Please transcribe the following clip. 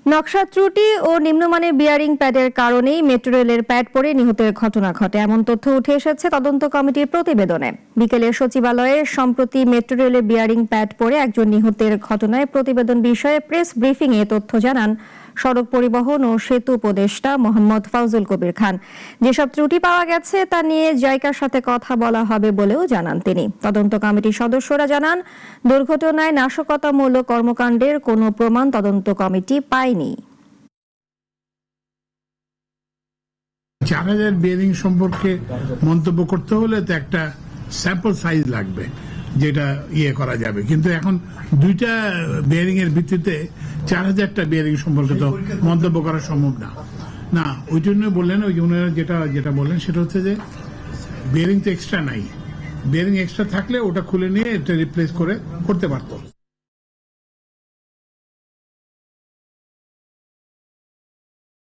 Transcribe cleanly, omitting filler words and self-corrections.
নকশা ত্রুটি ও নিম্নমানের বিয়ারিং প্যাডের কারণেই মেট্রো রেলের প্যাড পড়ে নিহতের ঘটনা ঘটে, এমন তথ্য উঠে এসেছে তদন্ত কমিটির প্রতিবেদনে। বিকেলে সচিবালয়ে সম্প্রতি মেট্রো রেলের বিয়ারিং প্যাড পড়ে একজন নিহতের ঘটনায় প্রতিবেদন বিষয়ে প্রেস ব্রিফিংয়ে তথ্য জানান সড়ক পরিবহন ও সেতু উপদেষ্টা মোহাম্মদ ফাউজুল কবির খান। যেসব ত্রুটি পাওয়া গেছে তা নিয়ে জাইকার সাথে কথা বলা হবে বলেও জানান তিনি। তদন্ত কমিটির সদস্যরা জানান, দুর্ঘটনায় নাশকতামূলক কর্মকাণ্ডের কোনো প্রমাণ তদন্ত কমিটি পায়নি। 4000 বিয়ারিং সম্পর্কে মন্তব্য করতে হলে তো একটা স্যাম্পল সাইজ লাগবে, যেটা করা যাবে। কিন্তু এখন দুইটা বিয়ারিং এর ভিত্তিতে 4000টা বিয়ারিং সম্পর্কে তো মন্তব্য করা সম্ভব না। ওই জন্য বললেন, ওই ওনারা যেটা বললেন সেটা হচ্ছে যে বিয়ারিং তো এক্সট্রা নাই, বিয়ারিং এক্সট্রা থাকলে ওটা খুলে নিয়ে এটা রিপ্লেস করতে পারতো।